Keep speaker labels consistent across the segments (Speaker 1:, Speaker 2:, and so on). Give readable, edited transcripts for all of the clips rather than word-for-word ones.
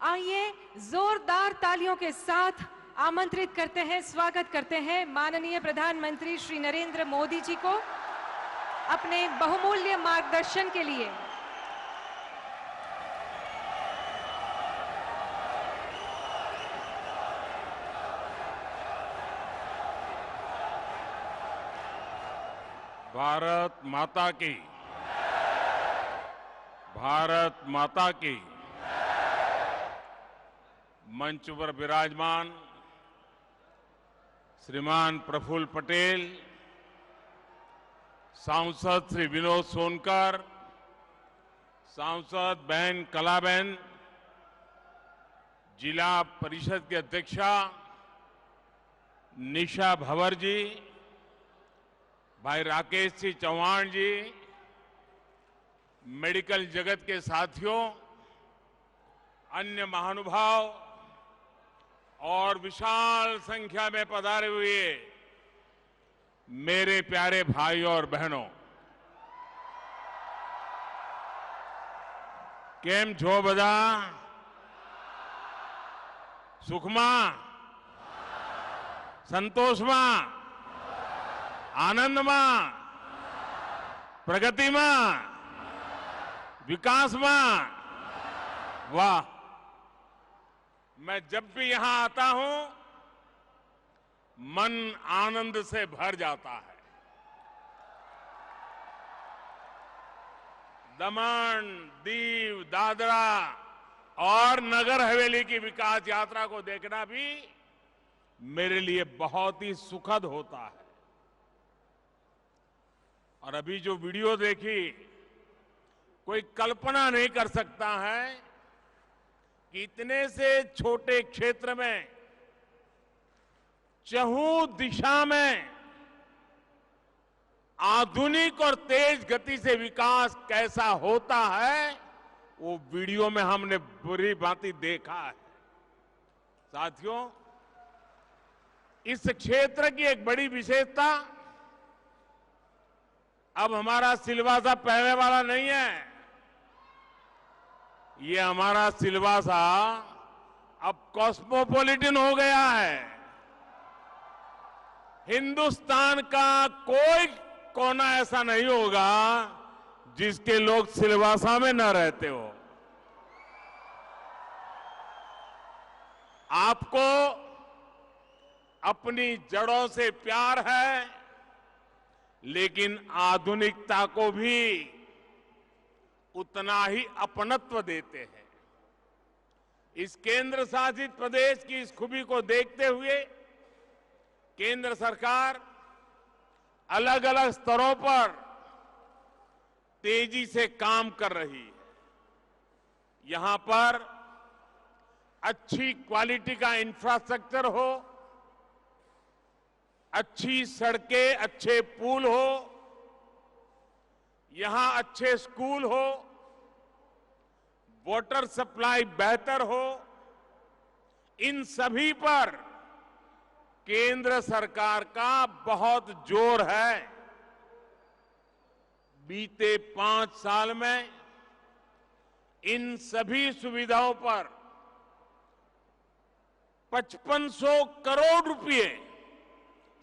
Speaker 1: आइए जोरदार तालियों के साथ आमंत्रित करते हैं, स्वागत करते हैं माननीय प्रधानमंत्री श्री नरेंद्र मोदी जी को अपने बहुमूल्य मार्गदर्शन के लिए।
Speaker 2: भारत माता की, भारत माता की। मंच पर विराजमान श्रीमान प्रफुल्ल पटेल, सांसद श्री विनोद सोनकर, सांसद बहन कलाबेन, जिला परिषद के अध्यक्षा निशा भंवर जी, भाई राकेश सिंह चौहान जी, मेडिकल जगत के साथियों, अन्य महानुभाव और विशाल संख्या में पधारे हुए मेरे प्यारे भाइयों और बहनों, केम छो बधा? सुखमा, संतोषमा, आनंदમાં, પ્રગતિમાં, विकासમાં। वाह, मैं जब भी यहां आता हूं मन आनंद से भर जाता है। दमन, दीव, दादरा और नगर हवेली की विकास यात्रा को देखना भी मेरे लिए बहुत ही सुखद होता है। और अभी जो वीडियो देखी, कोई कल्पना नहीं कर सकता है कि इतने से छोटे क्षेत्र में चहुं दिशा में आधुनिक और तेज गति से विकास कैसा होता है, वो वीडियो में हमने बुरी भांति देखा है। साथियों, इस क्षेत्र की एक बड़ी विशेषता, अब हमारा सिलवासा पहले वाला नहीं है। ये हमारा सिलवासा अब कॉस्मोपॉलिटन हो गया है। हिंदुस्तान का कोई कोना ऐसा नहीं होगा जिसके लोग सिलवासा में न रहते हो। आपको अपनी जड़ों से प्यार है, लेकिन आधुनिकता को भी उतना ही अपनत्व देते हैं। इस केंद्र शासित प्रदेश की इस खूबी को देखते हुए केंद्र सरकार अलग अलग स्तरों पर तेजी से काम कर रही है। यहां पर अच्छी क्वालिटी का इंफ्रास्ट्रक्चर हो, अच्छी सड़कें, अच्छे पुल हो, यहां अच्छे स्कूल हो, वाटर सप्लाई बेहतर हो, इन सभी पर केंद्र सरकार का बहुत जोर है। बीते 5 साल में इन सभी सुविधाओं पर 5500 करोड़ रुपए,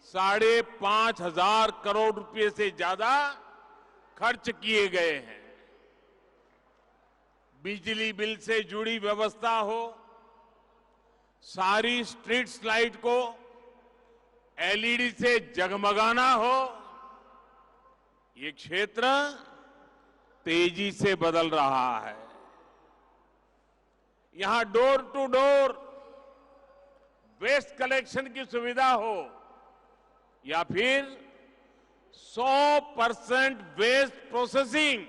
Speaker 2: 5,500 करोड़ रुपए से ज्यादा खर्च किए गए हैं। बिजली बिल से जुड़ी व्यवस्था हो, सारी स्ट्रीट लाइट को एलईडी से जगमगाना हो, ये क्षेत्र तेजी से बदल रहा है। यहां door to door waste collection की सुविधा हो या फिर 100% वेस्ट प्रोसेसिंग,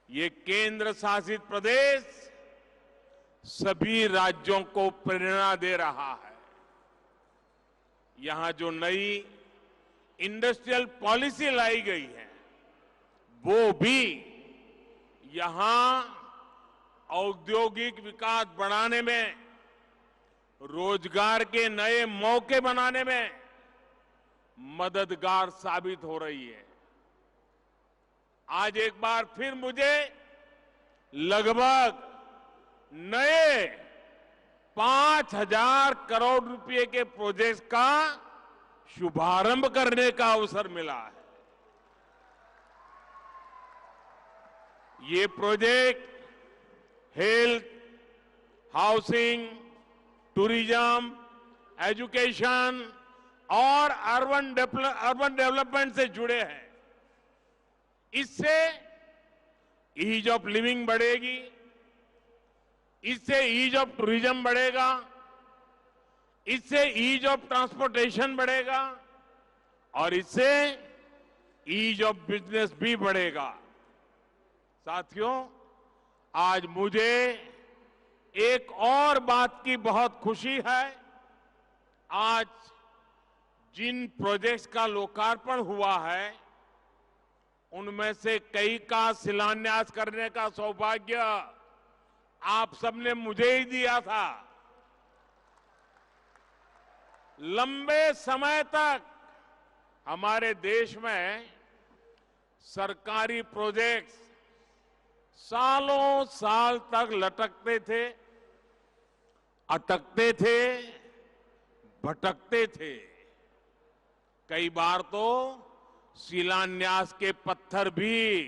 Speaker 2: ये केंद्र शासित प्रदेश सभी राज्यों को प्रेरणा दे रहा है। यहां जो नई इंडस्ट्रियल पॉलिसी लाई गई है, वो भी यहां औद्योगिक विकास बढ़ाने में, रोजगार के नए मौके बनाने में मददगार साबित हो रही है। आज एक बार फिर मुझे लगभग नए 5,000 करोड़ रुपए के प्रोजेक्ट का शुभारंभ करने का अवसर मिला है। ये project health, housing, tourism, education और अर्बन डेवलपमेंट से जुड़े हैं। इससे ईज ऑफ लिविंग बढ़ेगी, इससे ईज ऑफ टूरिज्म बढ़ेगा, इससे ईज ऑफ ट्रांसपोर्टेशन बढ़ेगा और इससे ईज ऑफ बिजनेस भी बढ़ेगा। साथियों, आज मुझे एक और बात की बहुत खुशी है। आज जिन प्रोजेक्ट्स का लोकार्पण हुआ है उनमें से कई का शिलान्यास करने का सौभाग्य आप सबने मुझे ही दिया था। लंबे समय तक हमारे देश में सरकारी प्रोजेक्ट्स सालों साल तक लटकते थे, अटकते थे, भटकते थे। कई बार तो शिलान्यास के पत्थर भी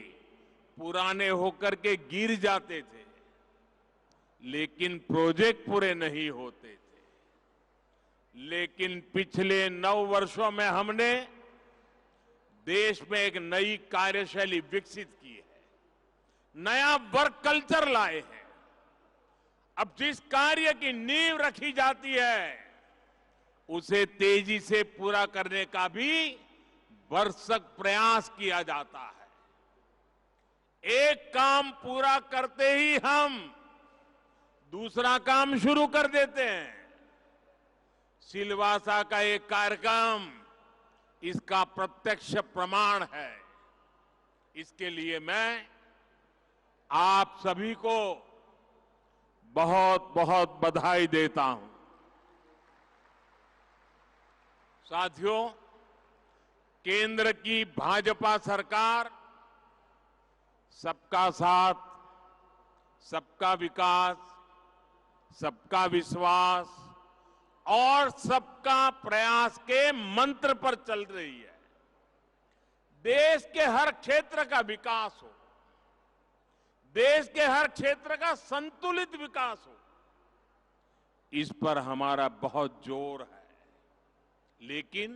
Speaker 2: पुराने होकर के गिर जाते थे, लेकिन प्रोजेक्ट पूरे नहीं होते थे। लेकिन पिछले 9 वर्षों में हमने देश में एक नई कार्यशैली विकसित की है, नया वर्क कल्चर लाए हैं। अब जिस कार्य की नींव रखी जाती है उसे तेजी से पूरा करने का भी भरसक प्रयास किया जाता है। एक काम पूरा करते ही हम दूसरा काम शुरू कर देते हैं। सिलवासा का एक कार्यक्रम इसका प्रत्यक्ष प्रमाण है। इसके लिए मैं आप सभी को बहुत बहुत बधाई देता हूं। साथियों, केंद्र की भाजपा सरकार सबका साथ, सबका विकास, सबका विश्वास और सबका प्रयास के मंत्र पर चल रही है। देश के हर क्षेत्र का विकास हो, देश के हर क्षेत्र का संतुलित विकास हो, इस पर हमारा बहुत जोर है। लेकिन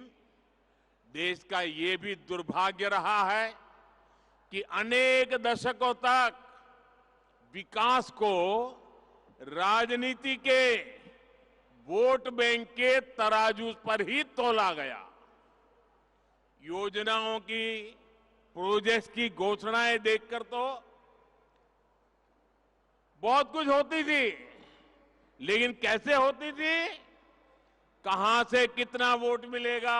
Speaker 2: देश का ये भी दुर्भाग्य रहा है कि अनेक दशकों तक विकास को राजनीति के वोट बैंक के तराजू पर ही तोला गया। योजनाओं की, प्रोजेक्ट्स की घोषणाएं देखकर तो बहुत कुछ होती थी, लेकिन कैसे होती थी, कहां से कितना वोट मिलेगा,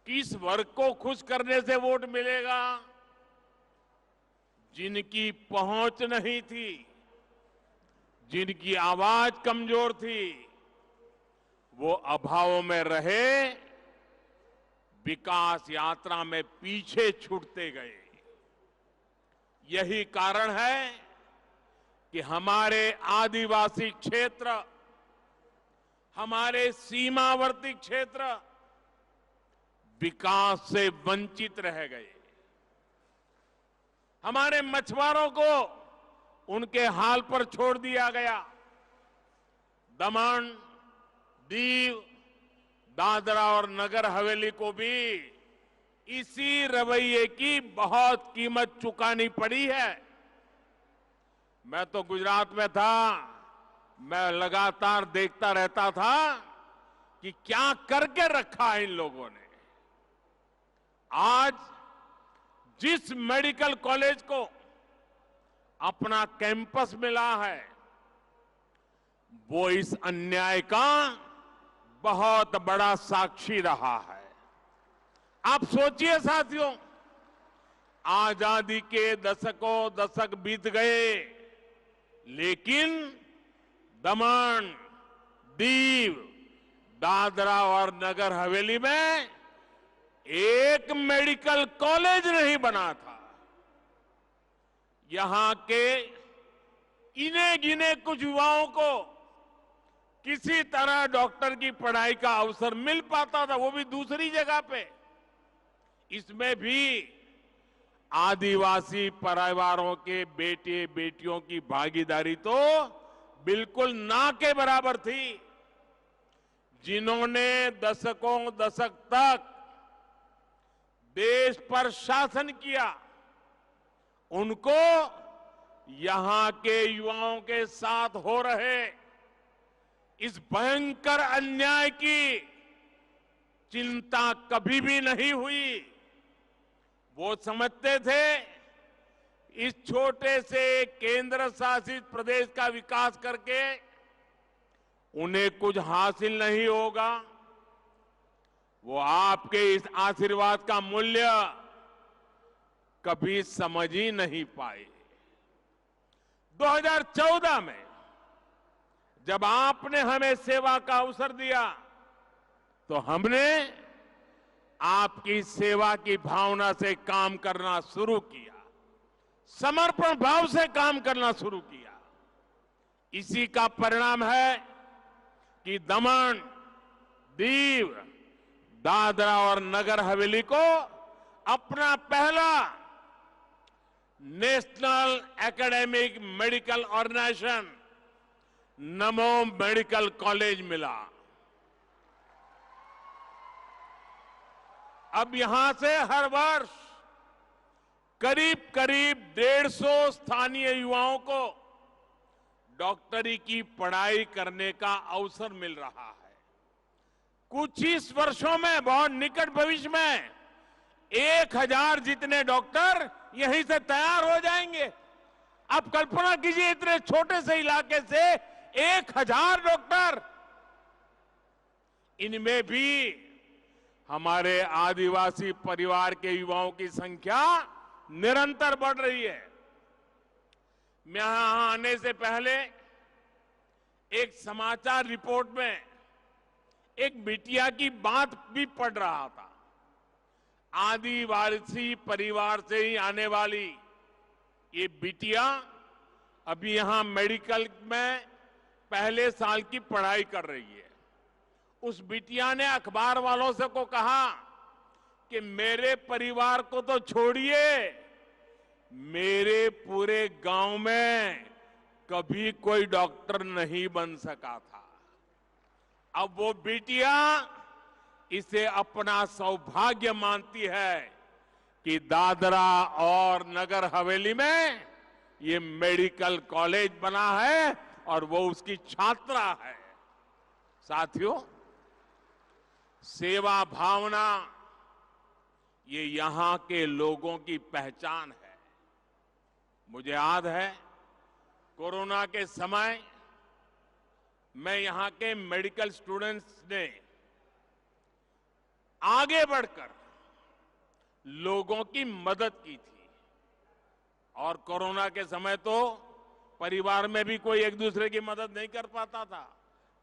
Speaker 2: किस वर्ग को खुश करने से वोट मिलेगा, जिनकी पहुंच नहीं थी, जिनकी आवाज कमजोर थी, वो अभावों में रहे, विकास यात्रा में पीछे छूटते गए। यही कारण है कि हमारे आदिवासी क्षेत्र, हमारे सीमावर्ती क्षेत्र विकास से वंचित रह गए। हमारे मछुआरों को उनके हाल पर छोड़ दिया गया। दमन, दीव, दादरा और नगर हवेली को भी इसी रवैये की बहुत कीमत चुकानी पड़ी है। मैं तो गुजरात में था, मैं लगातार देखता रहता था कि क्या करके रखा है इन लोगों ने। आज जिस मेडिकल कॉलेज को अपना कैंपस मिला है, वो इस अन्याय का बहुत बड़ा साक्षी रहा है। आप सोचिए साथियों, आजादी के दशकों दशक बीत गए, लेकिन दमन, दीव, दादरा और नगर हवेली में एक मेडिकल कॉलेज नहीं बना था। यहां के इन्हें गिने कुछ युवाओं को किसी तरह डॉक्टर की पढ़ाई का अवसर मिल पाता था, वो भी दूसरी जगह पे। इसमें भी आदिवासी परिवारों के बेटे बेटियों की भागीदारी तो बिल्कुल ना के बराबर थी। जिन्होंने दशकों दशक तक देश पर शासन किया, उनको यहां के युवाओं के साथ हो रहे इस भयंकर अन्याय की चिंता कभी भी नहीं हुई। वो समझते थे इस छोटे से केंद्र शासित प्रदेश का विकास करके उन्हें कुछ हासिल नहीं होगा। वो आपके इस आशीर्वाद का मूल्य कभी समझ ही नहीं पाए। 2014 में जब आपने हमें सेवा का अवसर दिया, तो हमने आपकी सेवा की भावना से काम करना शुरू किया, समर्पण भाव से काम करना शुरू किया। इसी का परिणाम है कि दमन, दीव, दादरा और नगर हवेली को अपना पहला नेशनल एकेडमिक मेडिकल ऑर्गेनाइजेशन नमो मेडिकल कॉलेज मिला। अब यहां से हर वर्ष करीब करीब 150 स्थानीय युवाओं को डॉक्टरी की पढ़ाई करने का अवसर मिल रहा है। कुछ ही वर्षों में, बहुत निकट भविष्य में 1000 जितने डॉक्टर यहीं से तैयार हो जाएंगे। आप कल्पना कीजिए, इतने छोटे से इलाके से 1000 डॉक्टर। इनमें भी हमारे आदिवासी परिवार के युवाओं की संख्या निरंतर बढ़ रही है। मैं यहां आने से पहले एक समाचार रिपोर्ट में एक बिटिया की बात भी पढ़ रहा था। आदिवासी परिवार से ही आने वाली ये बिटिया अभी यहां मेडिकल में पहले साल की पढ़ाई कर रही है। उस बिटिया ने अखबार वालों से को कहा कि मेरे परिवार को तो छोड़िए, मेरे पूरे गांव में कभी कोई डॉक्टर नहीं बन सका था। अब वो बिटिया इसे अपना सौभाग्य मानती है कि दादरा और नगर हवेली में ये मेडिकल कॉलेज बना है और वो उसकी छात्रा है। साथियों, सेवा भावना ये यहां के लोगों की पहचान है। मुझे याद है, कोरोना के समय मैं यहां के मेडिकल स्टूडेंट्स ने आगे बढ़कर लोगों की मदद की थी। और कोरोना के समय तो परिवार में भी कोई एक दूसरे की मदद नहीं कर पाता था।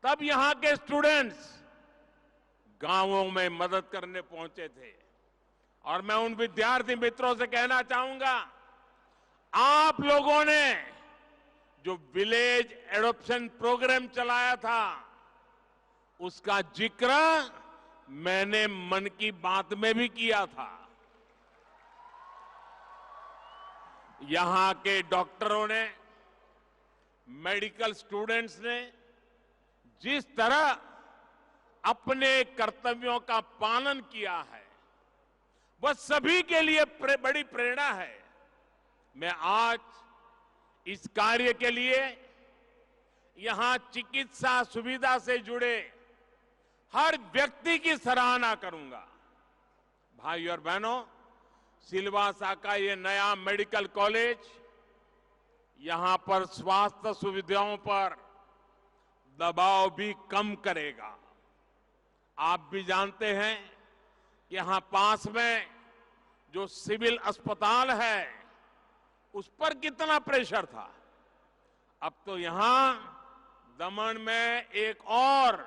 Speaker 2: तब यहां के स्टूडेंट्स गांवों में मदद करने पहुंचे थे। और मैं उन विद्यार्थी मित्रों से कहना चाहूंगा, आप लोगों ने जो विलेज एडॉप्शन प्रोग्राम चलाया था, उसका जिक्र मैंने मन की बात में भी किया था। यहां के डॉक्टरों ने, मेडिकल स्टूडेंट्स ने जिस तरह अपने कर्तव्यों का पालन किया है, वह सभी के लिए बड़ी प्रेरणा है। मैं आज इस कार्य के लिए यहां चिकित्सा सुविधा से जुड़े हर व्यक्ति की सराहना करूंगा। भाई और बहनों, सिलवासा का ये नया मेडिकल कॉलेज यहां पर स्वास्थ्य सुविधाओं पर दबाव भी कम करेगा। आप भी जानते हैं कि यहां पास में जो सिविल अस्पताल है, उस पर कितना प्रेशर था। अब तो यहां दमन में एक और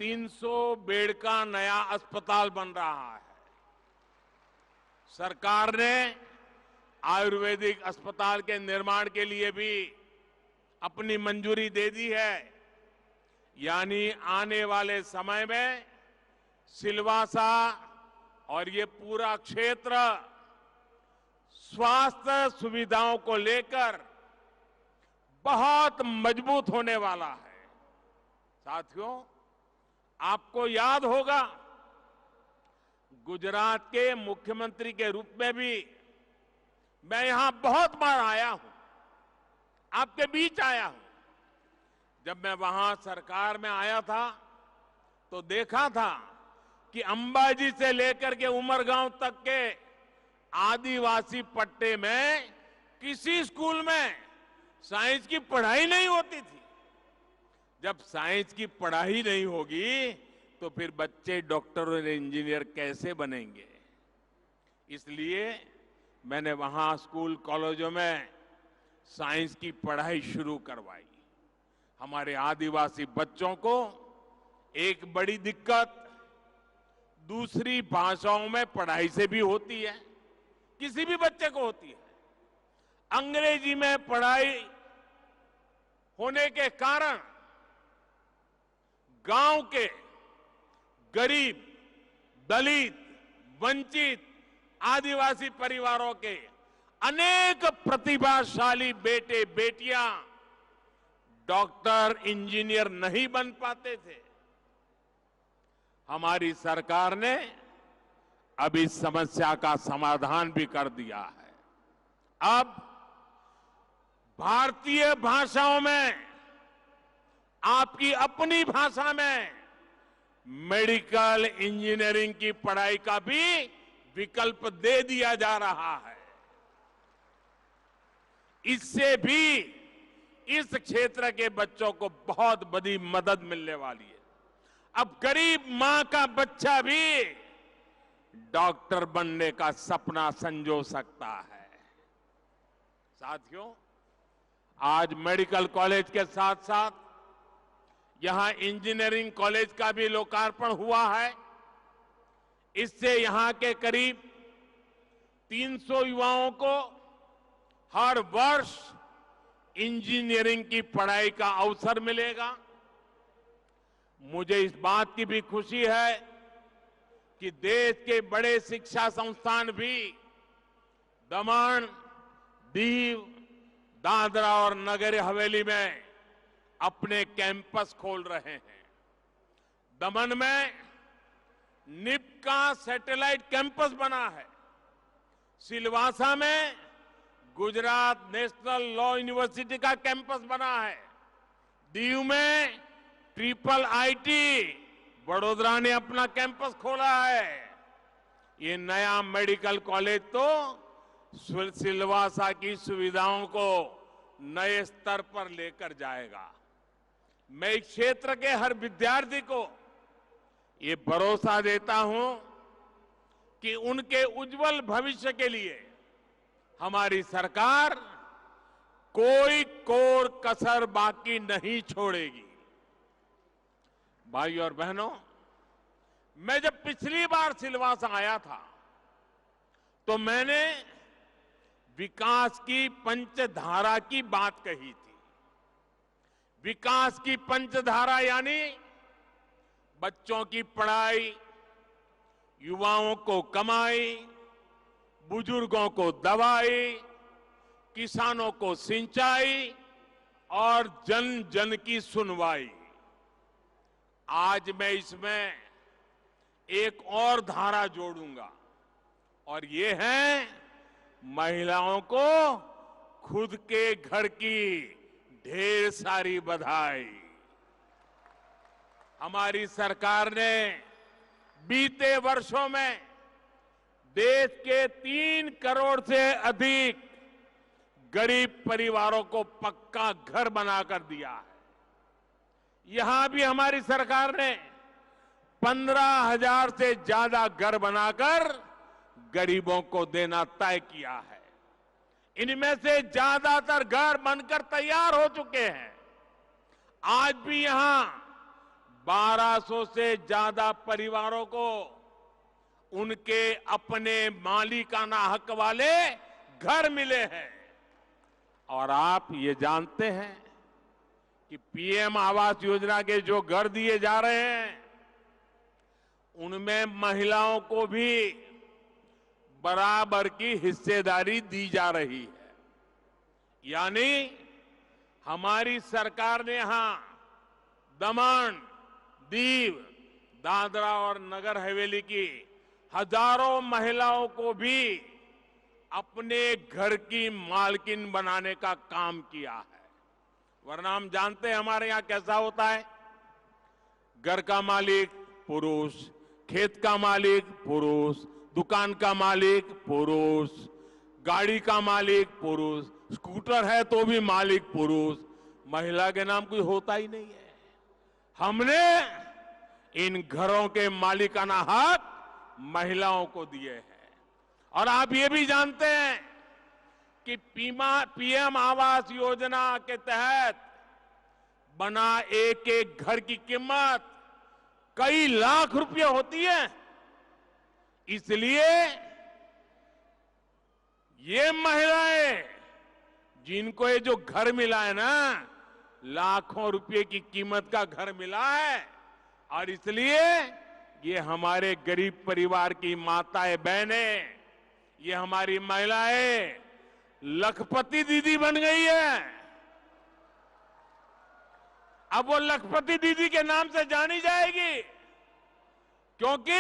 Speaker 2: 300 बेड का नया अस्पताल बन रहा है। सरकार ने आयुर्वेदिक अस्पताल के निर्माण के लिए भी अपनी मंजूरी दे दी है। यानी आने वाले समय में सिलवासा और ये पूरा क्षेत्र स्वास्थ्य सुविधाओं को लेकर बहुत मजबूत होने वाला है। साथियों, आपको याद होगा, गुजरात के मुख्यमंत्री के रूप में भी मैं यहां बहुत बार आया हूं, आपके बीच आया हूं। जब मैं वहां सरकार में आया था तो देखा था कि अंबाजी से लेकर के उमरगांव तक के आदिवासी पट्टे में किसी स्कूल में साइंस की पढ़ाई नहीं होती थी। जब साइंस की पढ़ाई नहीं होगी तो फिर बच्चे डॉक्टर और इंजीनियर कैसे बनेंगे? इसलिए मैंने वहां स्कूल कॉलेजों में साइंस की पढ़ाई शुरू करवाई। हमारे आदिवासी बच्चों को एक बड़ी दिक्कत दूसरी भाषाओं में पढ़ाई से भी होती है, किसी भी बच्चे को होती है। अंग्रेजी में पढ़ाई होने के कारण गांव के गरीब, दलित, वंचित आदिवासी परिवारों के अनेक प्रतिभाशाली बेटे बेटियां डॉक्टर, इंजीनियर नहीं बन पाते थे। हमारी सरकार ने अब इस समस्या का समाधान भी कर दिया है। अब भारतीय भाषाओं में, आपकी अपनी भाषा में मेडिकल इंजीनियरिंग की पढ़ाई का भी विकल्प दे दिया जा रहा है। इससे भी इस क्षेत्र के बच्चों को बहुत बड़ी मदद मिलने वाली है। अब गरीब मां का बच्चा भी डॉक्टर बनने का सपना संजो सकता है। साथियों, आज मेडिकल कॉलेज के साथ साथ यहां इंजीनियरिंग कॉलेज का भी लोकार्पण हुआ है। इससे यहां के करीब 300 युवाओं को हर वर्ष इंजीनियरिंग की पढ़ाई का अवसर मिलेगा। मुझे इस बात की भी खुशी है कि देश के बड़े शिक्षा संस्थान भी दमन, दीव, दादरा और नगर हवेली में अपने कैंपस खोल रहे हैं। दमन में निप का सैटेलाइट कैंपस बना है। सिलवासा में गुजरात नेशनल लॉ यूनिवर्सिटी का कैंपस बना है। दीव में ट्रिपल आईटी बड़ोदरा ने अपना कैंपस खोला है। ये नया मेडिकल कॉलेज तो सिलवासा की सुविधाओं को नए स्तर पर लेकर जाएगा। मैं इस क्षेत्र के हर विद्यार्थी को ये भरोसा देता हूं कि उनके उज्जवल भविष्य के लिए हमारी सरकार कोई कोर कसर बाकी नहीं छोड़ेगी। भाइयों और बहनों, मैं जब पिछली बार सिलवासा आया था तो मैंने विकास की पंचधारा की बात कही थी। विकास की पंचधारा यानी बच्चों की पढ़ाई, युवाओं को कमाई, बुजुर्गों को दवाई, किसानों को सिंचाई और जन जन की सुनवाई। आज मैं इसमें एक और धारा जोड़ूंगा और ये है महिलाओं को खुद के घर की ढेर सारी बधाई। हमारी सरकार ने बीते वर्षों में देश के 3 करोड़ से अधिक गरीब परिवारों को पक्का घर बनाकर दिया है। यहां भी हमारी सरकार ने 15,000 से ज्यादा घर बनाकर गरीबों को देना तय किया है। इनमें से ज्यादातर घर बनकर तैयार हो चुके हैं। आज भी यहां 1200 से ज्यादा परिवारों को उनके अपने मालिकाना हक वाले घर मिले हैं। और आप ये जानते हैं कि पीएम आवास योजना के जो घर दिए जा रहे हैं उनमें महिलाओं को भी बराबर की हिस्सेदारी दी जा रही है। यानी हमारी सरकार ने यहां दमन, दीव, दादरा और नगर हवेली की हजारों महिलाओं को भी अपने घर की मालकिन बनाने का काम किया है। वरना हम जानते हैं हमारे यहां कैसा होता है, घर का मालिक पुरुष, खेत का मालिक पुरुष, दुकान का मालिक पुरुष, गाड़ी का मालिक पुरुष, स्कूटर है तो भी मालिक पुरुष, महिला के नाम कोई होता ही नहीं है। हमने इन घरों के मालिकाना हक महिलाओं को दिए हैं। और आप ये भी जानते हैं कि पीएम आवास योजना के तहत बना एक एक घर की कीमत कई लाख रुपए होती है। इसलिए ये महिलाएं जिनको ये जो घर मिला है ना, लाखों रुपए की कीमत का घर मिला है, और इसलिए ये हमारे गरीब परिवार की माताएं बहनें, ये हमारी महिलाएं लखपति दीदी बन गई है। अब वो लखपति दीदी के नाम से जानी जाएगी क्योंकि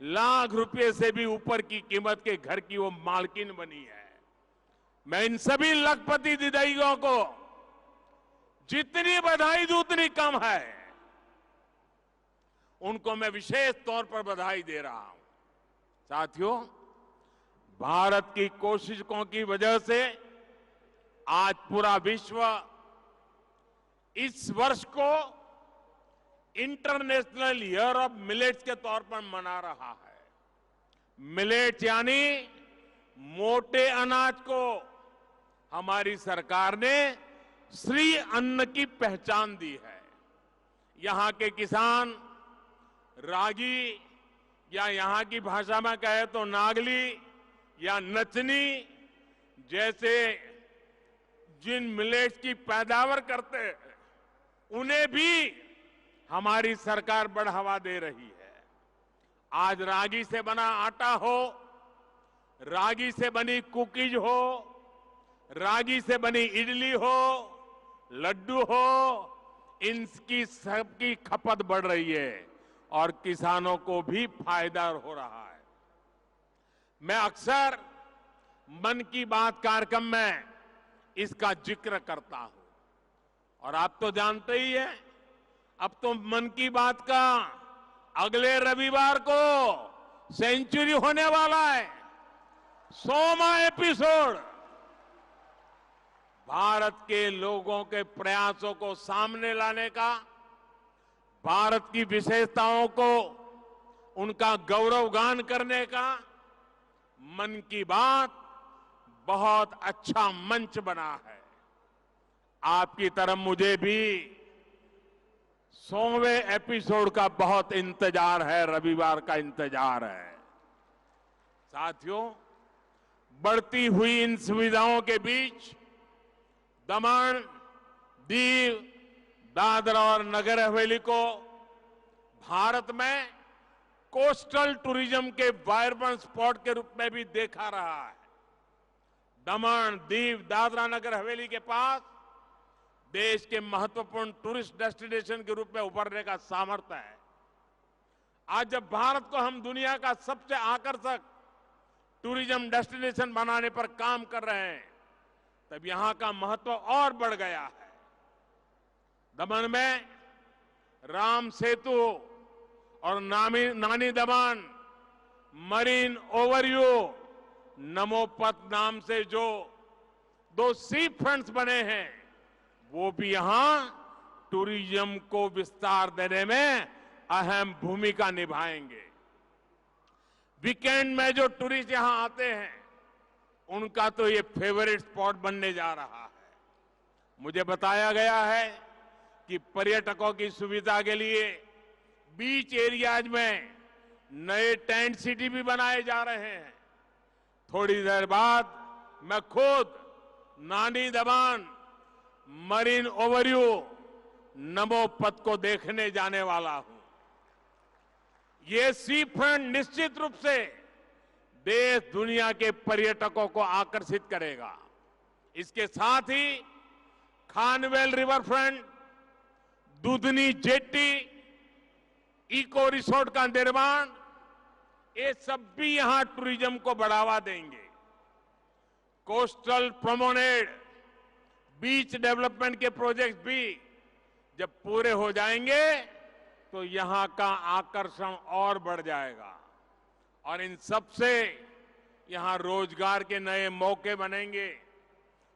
Speaker 2: लाख रुपए से भी ऊपर की कीमत के घर की वो मालकिन बनी है। मैं इन सभी लखपति दीदियों को जितनी बधाई दूं उतनी कम है। उनको मैं विशेष तौर पर बधाई दे रहा हूं। साथियों, भारत की कोशिशों की वजह से आज पूरा विश्व इस वर्ष को इंटरनेशनल ईयर ऑफ मिलेट्स के तौर पर मना रहा है। मिलेट्स यानी मोटे अनाज को हमारी सरकार ने श्री अन्न की पहचान दी है। यहां के किसान रागी, या यहां की भाषा में कहे तो नागली या नचनी जैसे जिन मिलेट्स की पैदावार करते हैं उन्हें भी हमारी सरकार बढ़ावा दे रही है। आज रागी से बना आटा हो, रागी से बनी कुकीज हो, रागी से बनी इडली हो, लड्डू हो, इनकी सबकी खपत बढ़ रही है और किसानों को भी फायदा हो रहा है। मैं अक्सर मन की बात कार्यक्रम में इसका जिक्र करता हूं और आप तो जानते ही हैं, अब तो मन की बात का अगले रविवार को सेंचुरी होने वाला है, 100वां एपिसोड। भारत के लोगों के प्रयासों को सामने लाने का, भारत की विशेषताओं को उनका गौरवगान करने का मन की बात बहुत अच्छा मंच बना है। आपकी तरफ मुझे भी 100वें एपिसोड का बहुत इंतजार है, रविवार का इंतजार है। साथियों, बढ़ती हुई इन सुविधाओं के बीच दमन, दीव, दादरा और नगर हवेली को भारत में कोस्टल टूरिज्म के वाइब्रेंट स्पॉट के रूप में भी देखा रहा है। दमन, दीव, दादरा, नगर हवेली के पास देश के महत्वपूर्ण टूरिस्ट डेस्टिनेशन के रूप में उभरने का सामर्थ्य है। आज जब भारत को हम दुनिया का सबसे आकर्षक टूरिज्म डेस्टिनेशन बनाने पर काम कर रहे हैं, तब यहां का महत्व और बढ़ गया है। दमन में राम सेतु और नानी दमन मरीन ओवरव्यू नमोपथ नाम से जो 2 सी फ्रंट्स बने हैं, वो भी यहां टूरिज्म को विस्तार देने में अहम भूमिका निभाएंगे। वीकेंड में जो टूरिस्ट यहां आते हैं, उनका तो ये फेवरेट स्पॉट बनने जा रहा है। मुझे बताया गया है कि पर्यटकों की सुविधा के लिए बीच एरियाज में नए टेंट सिटी भी बनाए जा रहे हैं। थोड़ी देर बाद मैं खुद नानी दमन, मरीन ओवरव्यू नमो पथ को देखने जाने वाला हूं। ये सी फ्रंट निश्चित रूप से देश दुनिया के पर्यटकों को आकर्षित करेगा। इसके साथ ही Khanvel river front, Dudhni jetty, eco resort का निर्माण, ये सब भी यहां टूरिज्म को बढ़ावा देंगे। कोस्टल प्रोमेनेड, बीच डेवलपमेंट के प्रोजेक्ट भी जब पूरे हो जाएंगे तो यहां का आकर्षण और बढ़ जाएगा और इन सब से यहां रोजगार के नए मौके बनेंगे,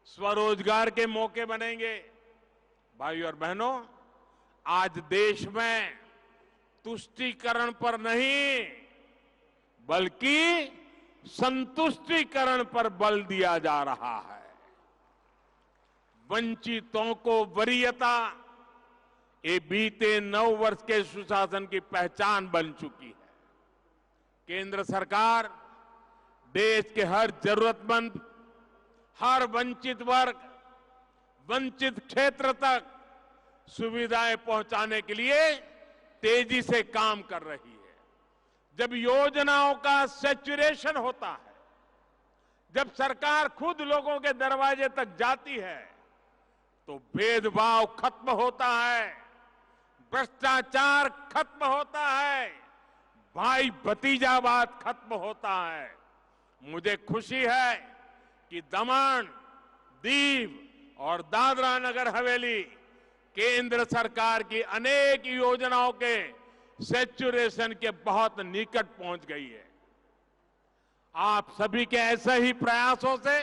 Speaker 2: स्वरोजगार के मौके बनेंगे। भाइयों और बहनों, आज देश में तुष्टीकरण पर नहीं बल्कि संतुष्टीकरण पर बल दिया जा रहा है। वंचितों को वरीयता, ये बीते 9 वर्ष के सुशासन की पहचान बन चुकी है। केंद्र सरकार देश के हर जरूरतमंद, हर वंचित वर्ग, वंचित क्षेत्र तक सुविधाएं पहुंचाने के लिए तेजी से काम कर रही है। जब योजनाओं का सैचुरेशन होता है, जब सरकार खुद लोगों के दरवाजे तक जाती है, तो भेदभाव खत्म होता है, भ्रष्टाचार खत्म होता है, भाई भतीजावाद खत्म होता है। मुझे खुशी है कि दमन, दीव और दादरा नगर हवेली केंद्र सरकार की अनेक योजनाओं के सैचुरेशन के बहुत निकट पहुंच गई है। आप सभी के ऐसे ही प्रयासों से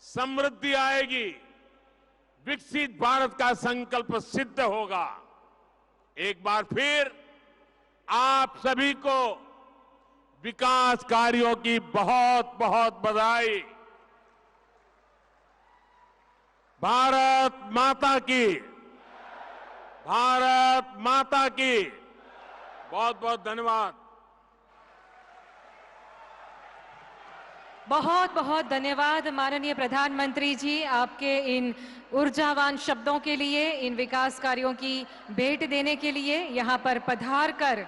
Speaker 2: समृद्धि आएगी, विकसित भारत का संकल्प सिद्ध होगा। एक बार फिर आप सभी को विकास कार्यों की बहुत बहुत बधाई। भारत माता की, भारत माता की। बहुत बहुत धन्यवाद।
Speaker 1: बहुत बहुत धन्यवाद माननीय प्रधानमंत्री जी, आपके इन ऊर्जावान शब्दों के लिए, इन विकास कार्यों की भेंट देने के लिए। यहां पर पधार कर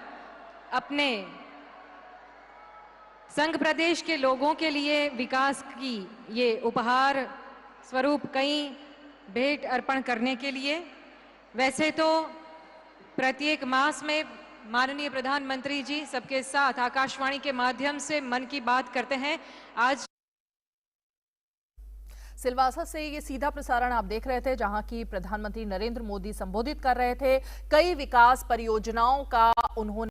Speaker 1: अपने संघ प्रदेश के लोगों के लिए विकास की ये उपहार स्वरूप कई भेंट अर्पण करने के लिए। वैसे तो प्रत्येक मास में माननीय प्रधानमंत्री जी सबके साथ आकाशवाणी के माध्यम से मन की बात करते हैं। आज
Speaker 3: सिलवासा से ये सीधा प्रसारण आप देख रहे थे, जहां की प्रधानमंत्री नरेंद्र मोदी संबोधित कर रहे थे। कई विकास परियोजनाओं का उन्होंने